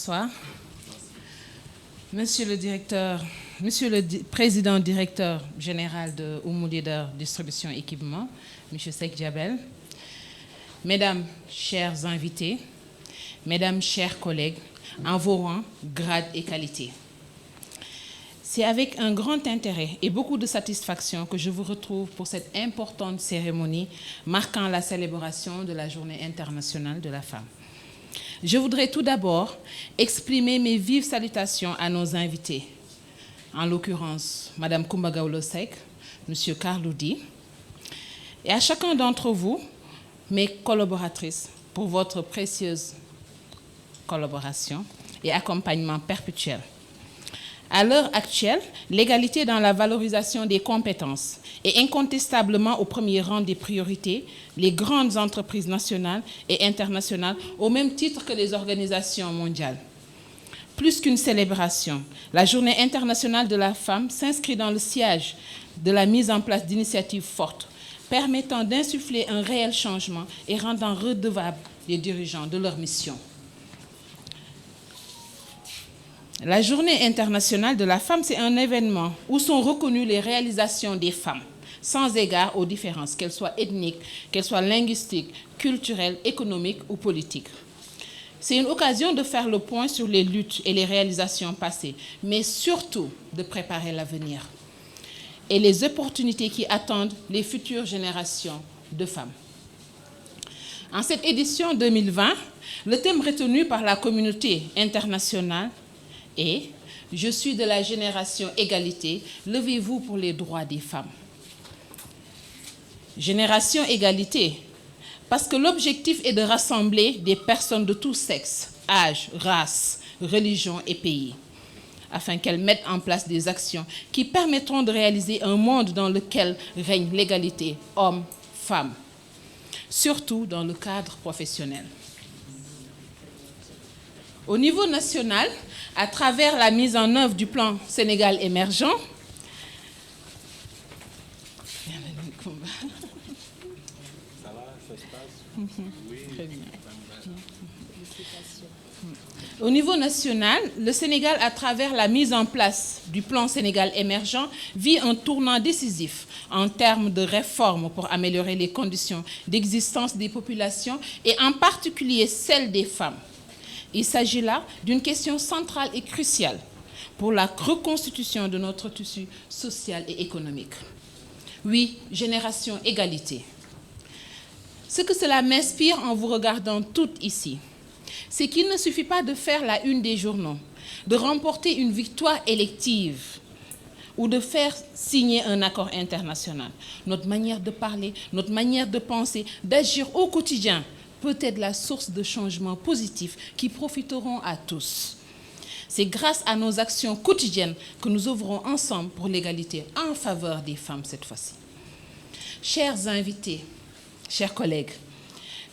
Bonsoir. Monsieur le président directeur général de Oumou Leader Distribution Équipement, Monsieur Seck Diabel, Mesdames, chers invités, Mesdames, chers collègues, en vos rangs, grades et qualités. C'est avec un grand intérêt et beaucoup de satisfaction que je vous retrouve pour cette importante cérémonie marquant la célébration de la Journée internationale de la femme. Je voudrais tout d'abord exprimer mes vives salutations à nos invités, en l'occurrence Madame Coumba Gawlo Seck, Monsieur Carloudi, et à chacun d'entre vous, mes collaboratrices, pour votre précieuse collaboration et accompagnement perpétuel. À l'heure actuelle, l'égalité dans la valorisation des compétences est incontestablement au premier rang des priorités, les grandes entreprises nationales et internationales, au même titre que les organisations mondiales. Plus qu'une célébration, la Journée internationale de la femme s'inscrit dans le sillage de la mise en place d'initiatives fortes, permettant d'insuffler un réel changement et rendant redevables les dirigeants de leur mission. La Journée internationale de la femme, c'est un événement où sont reconnues les réalisations des femmes, sans égard aux différences, qu'elles soient ethniques, qu'elles soient linguistiques, culturelles, économiques ou politiques. C'est une occasion de faire le point sur les luttes et les réalisations passées, mais surtout de préparer l'avenir et les opportunités qui attendent les futures générations de femmes. En cette édition 2020, le thème retenu par la communauté internationale est « Je suis de la génération égalité, levez-vous pour les droits des femmes ». Génération égalité, parce que l'objectif est de rassembler des personnes de tous sexes, âges, races, religions et pays, afin qu'elles mettent en place des actions qui permettront de réaliser un monde dans lequel règne l'égalité hommes-femmes, surtout dans le cadre professionnel. Au niveau national, à travers la mise en œuvre du plan Sénégal émergent, au niveau national, le Sénégal, à travers la mise en place du plan Sénégal émergent, vit un tournant décisif en termes de réformes pour améliorer les conditions d'existence des populations et en particulier celles des femmes. Il s'agit là d'une question centrale et cruciale pour la reconstitution de notre tissu social et économique. Oui, génération égalité. Ce que cela m'inspire en vous regardant toutes ici, c'est qu'il ne suffit pas de faire la une des journaux, de remporter une victoire élective ou de faire signer un accord international. Notre manière de parler, notre manière de penser, d'agir au quotidien peut être la source de changements positifs qui profiteront à tous. C'est grâce à nos actions quotidiennes que nous œuvrons ensemble pour l'égalité en faveur des femmes cette fois-ci. Chers invités, chers collègues,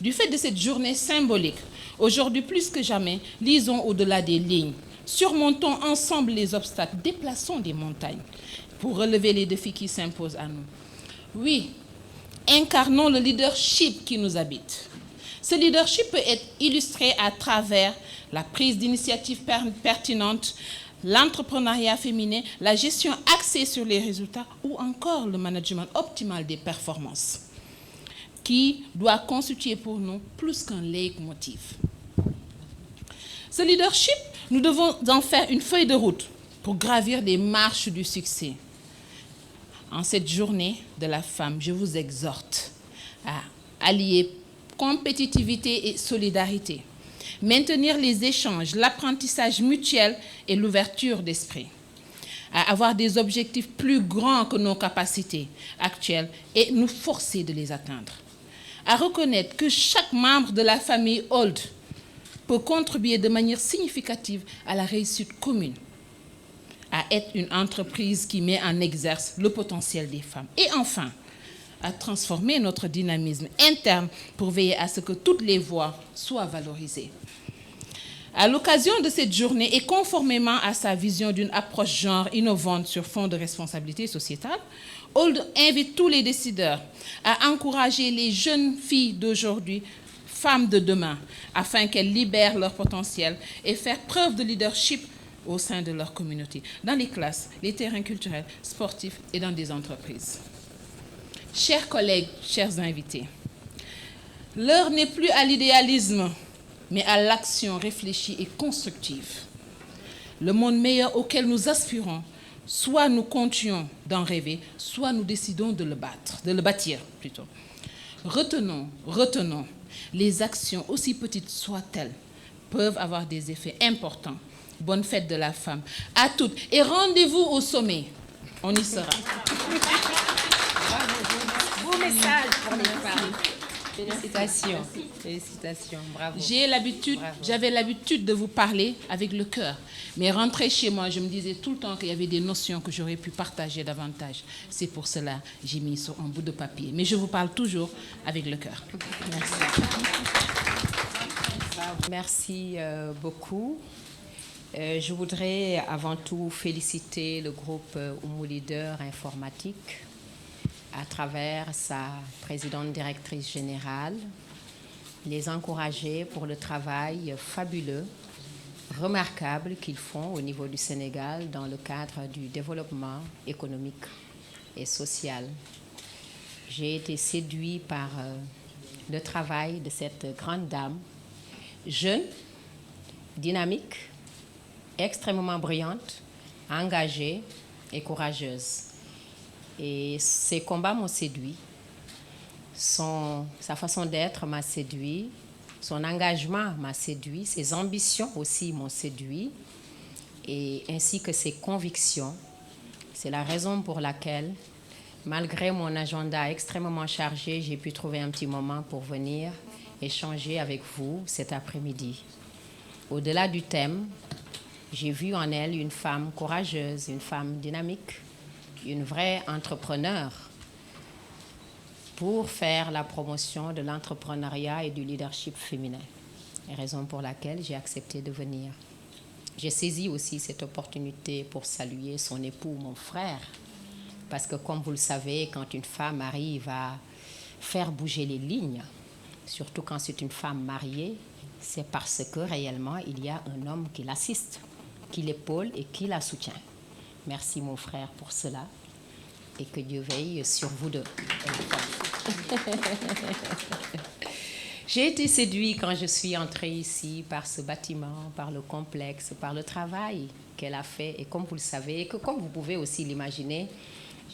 du fait de cette journée symbolique, aujourd'hui plus que jamais, lisons au-delà des lignes, surmontons ensemble les obstacles, déplaçons des montagnes pour relever les défis qui s'imposent à nous. Oui, incarnons le leadership qui nous habite. Ce leadership peut être illustré à travers la prise d'initiatives pertinentes, l'entrepreneuriat féminin, la gestion axée sur les résultats ou encore le management optimal des performances, qui doit constituer pour nous plus qu'un leitmotiv. Ce leadership, nous devons en faire une feuille de route pour gravir les marches du succès. En cette journée de la femme, je vous exhorte à allier compétitivité et solidarité, maintenir les échanges, l'apprentissage mutuel et l'ouverture d'esprit, à avoir des objectifs plus grands que nos capacités actuelles et nous forcer de les atteindre, à reconnaître que chaque membre de la famille Old peut contribuer de manière significative à la réussite commune, à être une entreprise qui met en exerce le potentiel des femmes et enfin, à transformer notre dynamisme interne pour veiller à ce que toutes les voix soient valorisées. À l'occasion de cette journée et conformément à sa vision d'une approche genre innovante sur fond de responsabilité sociétale, Old invite tous les décideurs à encourager les jeunes filles d'aujourd'hui, femmes de demain afin qu'elles libèrent leur potentiel et faire preuve de leadership au sein de leur communauté, dans les classes, les terrains culturels, sportifs et dans des entreprises. Chers collègues, chers invités, l'heure n'est plus à l'idéalisme, mais à l'action réfléchie et constructive. Le monde meilleur auquel nous aspirons, soit nous comptions d'en rêver, soit nous décidons de le bâtir plutôt. Retenons, les actions, aussi petites soient-elles, peuvent avoir des effets importants. Bonne fête de la femme à toutes et rendez-vous au sommet. On y sera. Beau message pour les femmes. Félicitations. Félicitations, bravo. J'avais l'habitude de vous parler avec le cœur. Mais rentré chez moi, je me disais tout le temps qu'il y avait des notions que j'aurais pu partager davantage. C'est pour cela que j'ai mis sur un bout de papier. Mais je vous parle toujours avec le cœur. Merci. Merci beaucoup. Je voudrais avant tout féliciter le groupe Oumou Leader Informatique à travers sa présidente directrice générale, les encourager pour le travail fabuleux, remarquable qu'ils font au niveau du Sénégal dans le cadre du développement économique et social. J'ai été séduit par le travail de cette grande dame, jeune, dynamique, extrêmement brillante, engagée et courageuse. Et ses combats m'ont séduit, sa façon d'être m'a séduit, son engagement m'a séduit, ses ambitions aussi m'ont séduit, et ainsi que ses convictions. C'est la raison pour laquelle, malgré mon agenda extrêmement chargé, j'ai pu trouver un petit moment pour venir échanger avec vous cet après-midi. Au-delà du thème, j'ai vu en elle une femme courageuse, une femme dynamique, une vraie entrepreneur pour faire la promotion de l'entrepreneuriat et du leadership féminin. Raison pour laquelle j'ai accepté de venir. J'ai saisi aussi cette opportunité pour saluer son époux, mon frère, parce que comme vous le savez, quand une femme arrive à faire bouger les lignes, surtout quand c'est une femme mariée, c'est parce que réellement il y a un homme qui l'assiste, qui l'épaule et qui la soutient. Merci mon frère pour cela et que Dieu veille sur vous deux. J'ai été séduit quand je suis entrée ici par ce bâtiment, par le complexe, par le travail qu'elle a fait. Et comme vous le savez, et que comme vous pouvez aussi l'imaginer,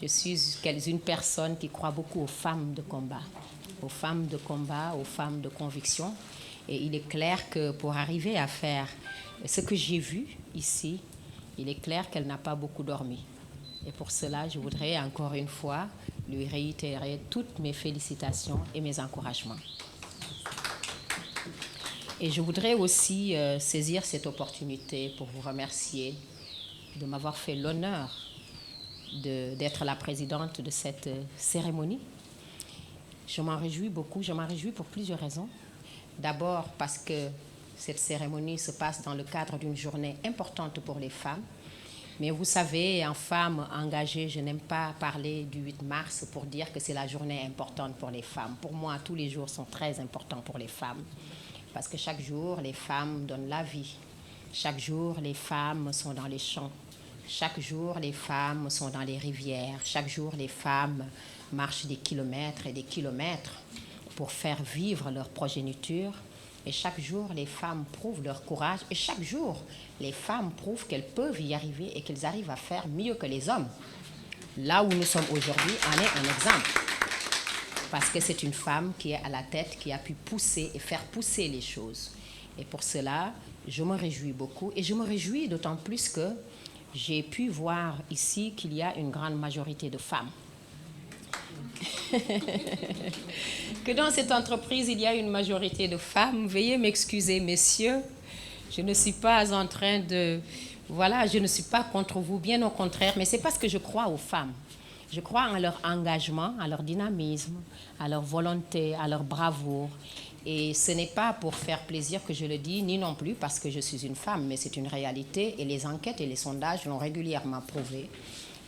je suis une personne qui croit beaucoup aux femmes de combat, aux femmes de combat, aux femmes de conviction. Et il est clair que pour arriver à faire ce que j'ai vu ici, il est clair qu'elle n'a pas beaucoup dormi. Et pour cela, je voudrais encore une fois lui réitérer toutes mes félicitations et mes encouragements. Et je voudrais aussi saisir cette opportunité pour vous remercier de m'avoir fait l'honneur d'être la présidente de cette cérémonie. Je m'en réjouis beaucoup, je m'en réjouis pour plusieurs raisons. D'abord parce que cette cérémonie se passe dans le cadre d'une journée importante pour les femmes. Mais vous savez, en femme engagée, je n'aime pas parler du 8 mars pour dire que c'est la journée importante pour les femmes. Pour moi, tous les jours sont très importants pour les femmes. Parce que chaque jour, les femmes donnent la vie. Chaque jour, les femmes sont dans les champs. Chaque jour, les femmes sont dans les rivières. Chaque jour, les femmes marchent des kilomètres et des kilomètres pour faire vivre leur progéniture. Et chaque jour, les femmes prouvent leur courage. Et chaque jour, les femmes prouvent qu'elles peuvent y arriver et qu'elles arrivent à faire mieux que les hommes. Là où nous sommes aujourd'hui en est un exemple. Parce que c'est une femme qui est à la tête, qui a pu pousser et faire pousser les choses. Et pour cela, je me réjouis beaucoup. Et je me réjouis d'autant plus que j'ai pu voir ici qu'il y a une grande majorité de femmes. Que dans cette entreprise, il y a une majorité de femmes. Veuillez m'excuser, messieurs. Je ne suis pas en train de... Voilà, je ne suis pas contre vous, bien au contraire, mais c'est parce que je crois aux femmes. Je crois en leur engagement, à leur dynamisme, à leur volonté, à leur bravoure. Et ce n'est pas pour faire plaisir que je le dis, ni non plus parce que je suis une femme, mais c'est une réalité et les enquêtes et les sondages l'ont régulièrement prouvé.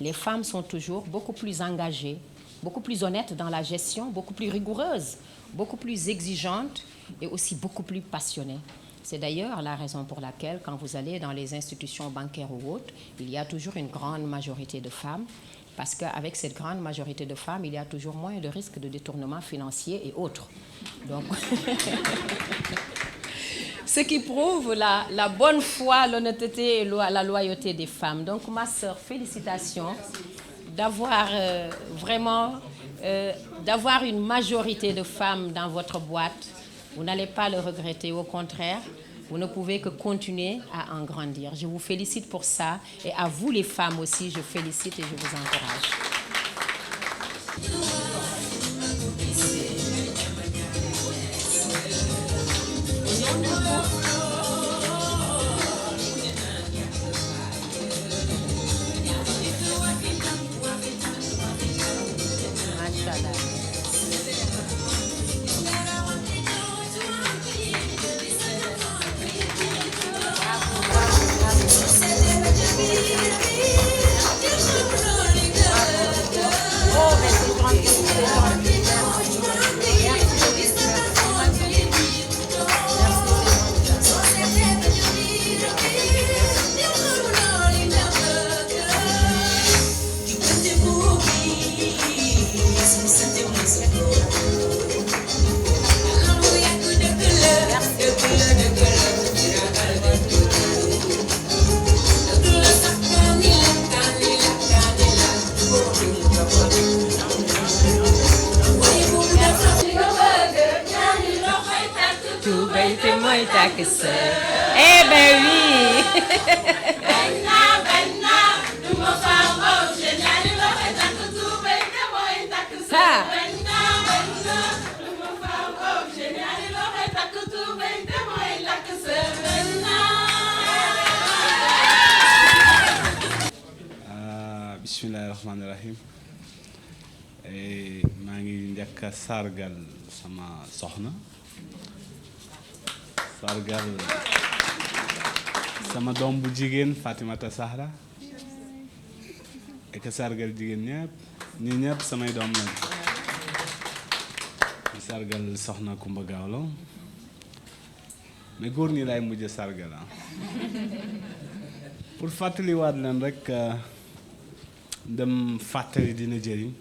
Les femmes sont toujours beaucoup plus engagées, beaucoup plus honnêtes dans la gestion, beaucoup plus rigoureuses, beaucoup plus exigeantes et aussi beaucoup plus passionnés. C'est d'ailleurs la raison pour laquelle, quand vous allez dans les institutions bancaires ou autres, il y a toujours une grande majorité de femmes, parce qu'avec cette grande majorité de femmes, il y a toujours moins de risques de détournement financier et autres. Donc, ce qui prouve la bonne foi, l'honnêteté et la loyauté des femmes. Donc, ma sœur, félicitations d'avoir vraiment d'avoir une majorité de femmes dans votre boîte. Vous n'allez pas le regretter, au contraire, vous ne pouvez que continuer à en grandir. Je vous félicite pour ça et à vous les femmes aussi, je félicite et je vous encourage. Eh ben oui. Bismillahi rahmani rahim. maa ngi njëkk a sargal sama soxna, sargal sama doom bu jigéen Fatimata Zahra, et sargal jigéen ñëpp ñi ñëpp samay doom lañ. sargal soxna Kumba Gawlo, mais góor ñi laay mujj sargal pour fàttaliwaat leen rek dem fàttali dina jëriñ.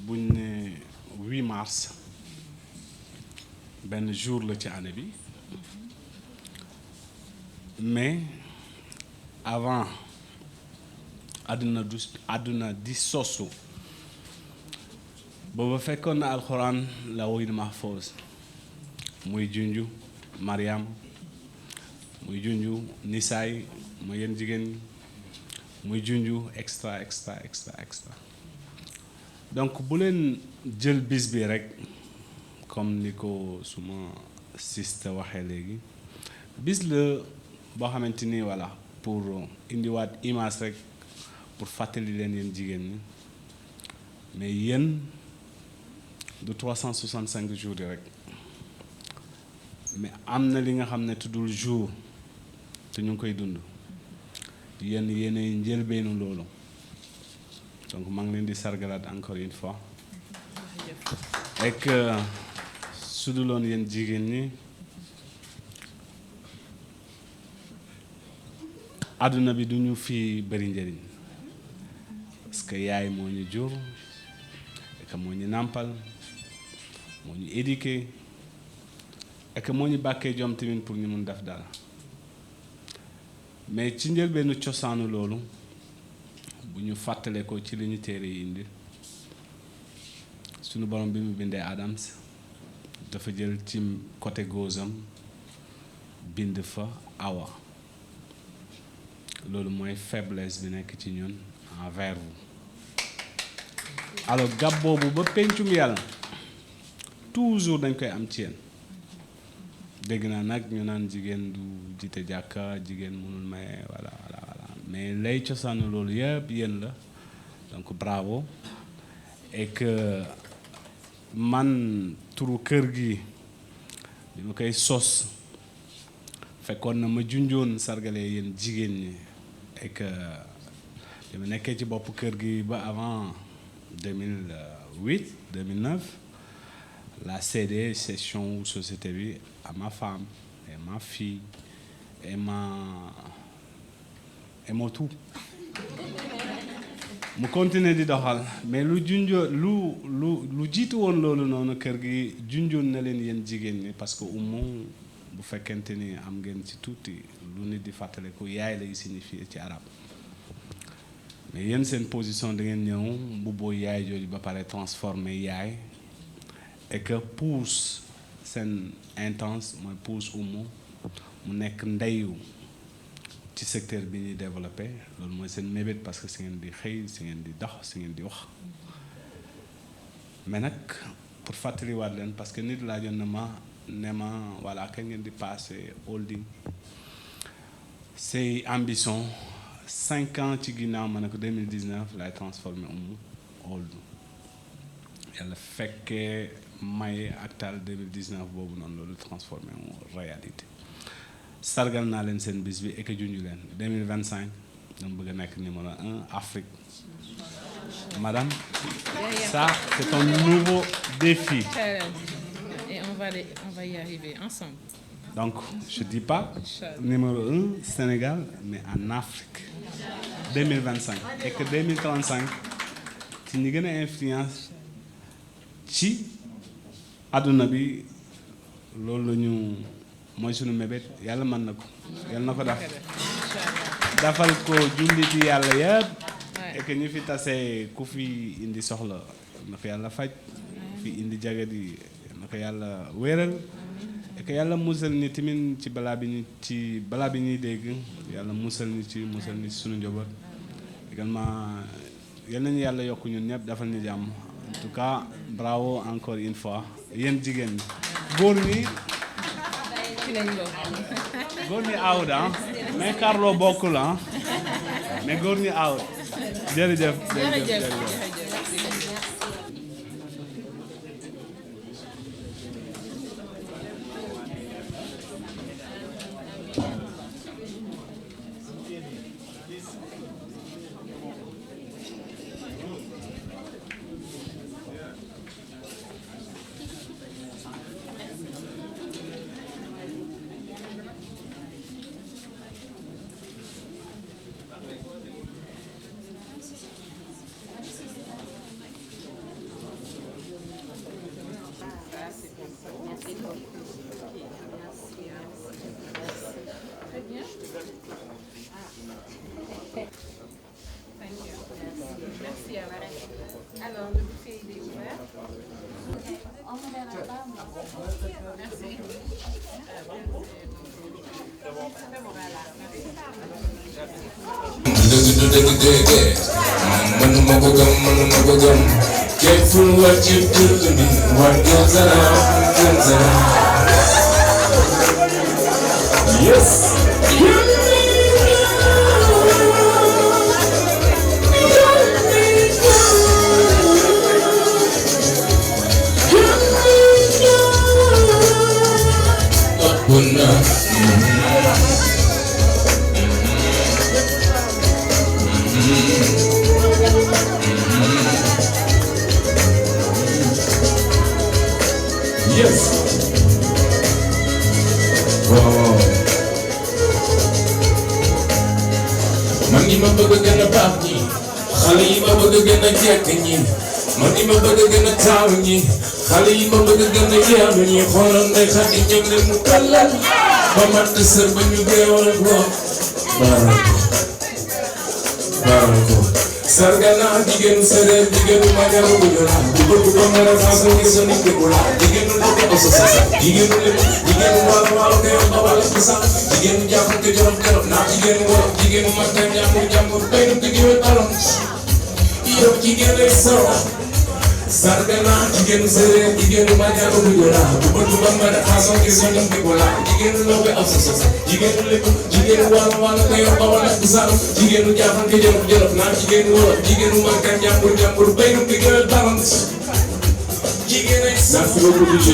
buñ ne 8 mars benn jour la ci année bi, mais avant àdduna di sosu booba fekkoon na alxuraan la wayul mahfuz muy junju Mariam, muy junju nisaay mooy yéen jigéen ñi, muy junju extra. Donc bu leen jël bis bi rek comme ni ko suma siste waxee léegi, bis la boo xamante ni voilà pour indiwaat image rek pour fàttali leen yéen jigéen ñi, mais yéen du 365 jours yi rek, mais am na li nga xam ne tuddul jour te ñu ngi koy dund, yéen yéenay njëlbeenu loolu. Donc maa ngi leen di sargalaat encore une fois et que su duloon yéen jigéen ñi àdduna bi du ñu fi bëri njëriñ, parce que yaay moo ñu jur et que moo ñu nàmpal, moo ñu éduqué et que moo ñu bàkkee jom tamit pour ñu mun def dara. Mais ci njëlbeenu cosaanu loolu bu ñu fàttale ko ci li ñu téere yi indi, sunu borom bi mu bindee Adams dafa jël ci côté gauche-am bind fa Awa. loolu mooy faiblesse bi nekk ci ñun envers vous. Alors gab boobu ba pencum yàlla toujours dañ koy am ci yéen. dégg naa nag ñu naan jigéen du jiite jàkka, jigéen mënul maye voilà mais lay cosaanu loolu yëpp yéen la, donc bravo. Et que man turu kër gi bi ma koy sos fekkoon na ma junjoon sargalee yéen jigéen ñi, et que bi ma nekkee ci bopp kër gi ba avant 2008 2009 la cédé session ou société bi à ma femme et ma fille et mon tout mu continuer di doxal mais lu junjoo lu jiitu woon loolu noonu kër gi junjoon na leen yéen jigéen ñi parce que umu bu fekkente ni am ngeen ci tuuti lu nit di fàttaliku yaay lay signifier ci arab mais yéen seen position da ngeen ñëw mbubboo yaay jooju ba pare transformer yaay et que pousse seen intense mooy pousse umu mu nekk ndeyu ci secteur bi ñuy développé loolu mooy seen mébét parce que si ngeen di xëy si ngeen di dox si ngeen di wax mais nag pour fàttaliwaat leen parce que nit laajoon na ma ne ma voilà kañ ngeen di passé holding say ambition 5 ans ci ginnaaw ma ne ko 2019 lay transformé hold yàlla fekkee maye ak taal 2019 boobu noonu loolu transformé réalité sargal naa leen seen bis bi et que junju leen 2025 dama bëgg a nekk numéro 1 Afrique madame ça c'est un nouveau défi et on va y arriver ensemble. Donc je dis pas numéro 1 Sénégal mais en Afrique 2025 et que 2035 ci ñi gën a influence ci àdduna bi loolu la ñu mooy sunu mébét yàlla mën na ko yàlla na ko def dafal ko julliti yàlla yëpp et que ñu fi tasee ku fi indi soxla na ko yàlla faj ku fi indi jagadi na ko yàlla wéeral et que yàlla musal ni tamit ci balaa bi ñuy dégg yàlla musal ni ci sunu njaboot également yal nañu yàlla yokk ñun ñëpp dafal ñu jàmm en tout cas bravo encore une fois yéen jigéen ñi góor ñi aawut mais Carlo bokkul mais góor ñi aawut jërëjëf. Merci à vous. Alors, le buffet il est ouvert. Merci. Careful what you do to me. What goes around comes around. Yes. Yes. Wow. Man ni ma bëgg gën a baax ñi xale yi ma bëgg gën a jekk ñi man ni ma bëgg gën a taaw ñi xale yi ma bëgg gën a yeewu ñi xoolal ndey xati ñëw ne mu kallal ba mat sër ba ñu géewal ko baarako sargal naa jigéenu séeréer jigéenu mañaru bu ñu laal bu bëgg ko mara façon ngi soni ko laal jigéenu lu ko oso sa jigéenu lépp jigéenu waalo ko yow ba wala ko sax jigéenu jàpp ko jorof jorof naa jigéenu wolof jigéenu makka jàmbur baynu digéwél talon yow jigéen lay soro sargal naa jigéenu séeréer jigéenu mañaru bu ñu laal bu bëgg ko mara façon ngi soni ko laal jigéenu lu ko oso sa jigéenu lépp jigéenu waalo ko yow ba wala ko sax jigéenu jàpp ko jorof naa jigéenu wolof jigéenu makka jàmbur baynu digéwél talon jigéen ay merci beaucoup DJ.